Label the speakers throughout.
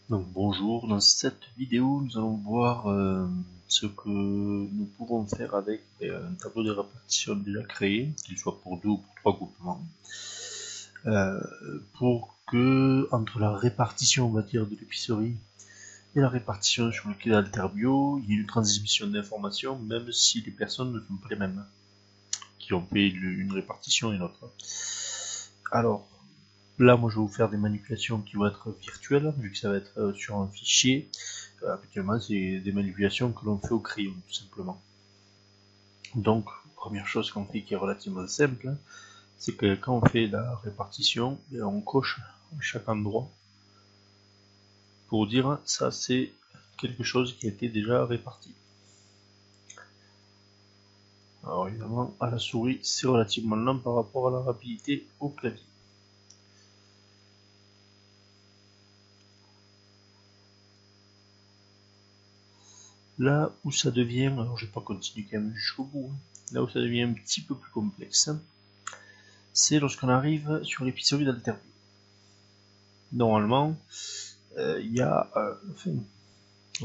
Speaker 1: Donc bonjour, dans cette vidéo nous allons voir ce que nous pouvons faire avec un tableau de répartition déjà créé, qu'il soit pour deux ou pour trois groupements, pour que entre la répartition on va dire de l'épicerie et la répartition sur le quai d'Alterbio, il y ait une transmission d'informations même si les personnes ne sont pas les mêmes, qui ont fait une répartition et une autre. Alors, là, moi, je vais vous faire des manipulations qui vont être virtuelles, vu que ça va être sur un fichier. Habituellement, c'est des manipulations que l'on fait au crayon, tout simplement. Donc, première chose qu'on fait qui est relativement simple, c'est que quand on fait la répartition, on coche à chaque endroit pour dire ça, c'est quelque chose qui a été déjà réparti. Alors, évidemment, à la souris, c'est relativement lent par rapport à la rapidité au clavier. Là où ça devient, alors je vais pas continuer quand même jusqu'au bout, là où ça devient un petit peu plus complexe, c'est lorsqu'on arrive sur l'épicerie d'Alterbio. Normalement, il y a,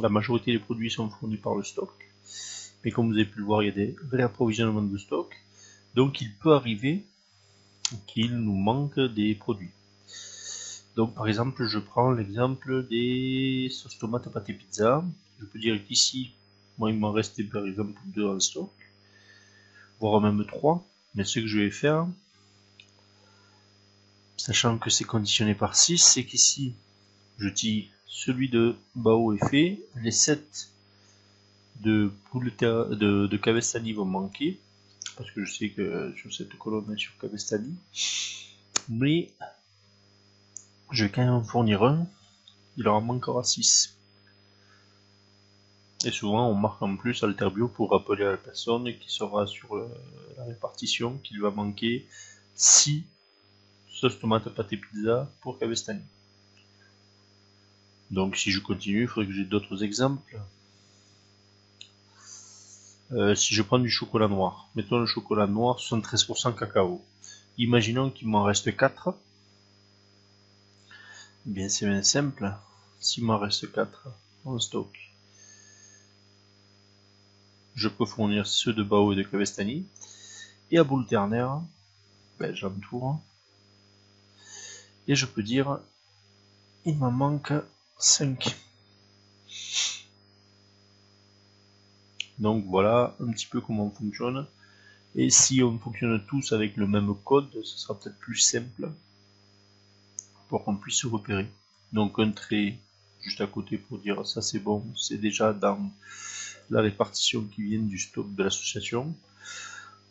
Speaker 1: la majorité des produits sont fournis par le stock, mais comme vous avez pu le voir, il y a des réapprovisionnements de stock, donc il peut arriver qu'il nous manque des produits. Donc par exemple, je prends l'exemple des sauces tomates pâté pizza. Je peux dire qu'ici, moi il m'en restait par exemple 2 en stock, voire même 3. Mais ce que je vais faire, sachant que c'est conditionné par 6, c'est qu'ici, je dis celui de Bao est fait, les 7 de Cavestani vont manquer, parce que je sais que sur cette colonne est sur Cavestani, mais je vais quand même en fournir un, il en manquera 6. Et souvent on marque en plus Alterbio pour rappeler à la personne qui sera sur la répartition qu'il va manquer 6 sauce tomate pâté pizza pour Cavestani. Donc si je continue, il faudrait que j'ai d'autres exemples. Si je prends du chocolat noir, mettons le chocolat noir 73% cacao. Imaginons qu'il m'en reste 4. Bien c'est bien simple. S'il m'en reste 4 en stock, je peux fournir ceux de Bao et de Cavestani. Et à boule ternaire, j'entoure. Et je peux dire, il m'en manque 5. Donc voilà un petit peu comment on fonctionne. Et si on fonctionne tous avec le même code, ce sera peut-être plus simple pour qu'on puisse se repérer. Donc un trait juste à côté pour dire ça c'est bon, c'est déjà dans la répartition qui vient du stock de l'association.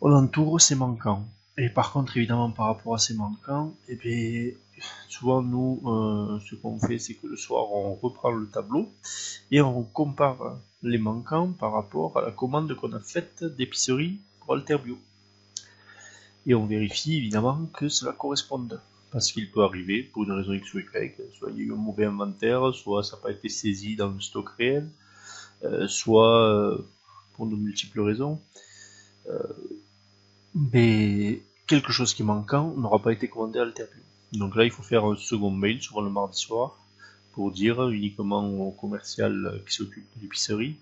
Speaker 1: On entoure ces manquants. Et par contre, évidemment, par rapport à ces manquants, et bien, souvent nous, ce qu'on fait, c'est que le soir, on reprend le tableau et on compare les manquants par rapport à la commande qu'on a faite d'épicerie pour Alterbio. Et on vérifie évidemment que cela corresponde. Parce qu'il peut arriver, pour une raison X ou Y, soit il y a eu un mauvais inventaire, soit ça n'a pas été saisi dans le stock réel, soit pour de multiples raisons, mais quelque chose qui est manquant n'aura pas été commandé à Alterbio. Donc là, il faut faire un second mail, souvent le mardi soir, pour dire uniquement au commercial qui s'occupe de l'épicerie,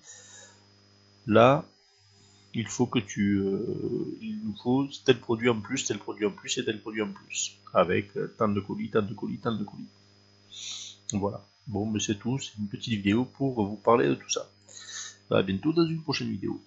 Speaker 1: là, il faut que il nous faut tel produit en plus, tel produit en plus et tel produit en plus, avec tant de colis, tant de colis, tant de colis. Voilà. Bon, mais c'est tout, c'est une petite vidéo pour vous parler de tout ça. À bientôt dans une prochaine vidéo.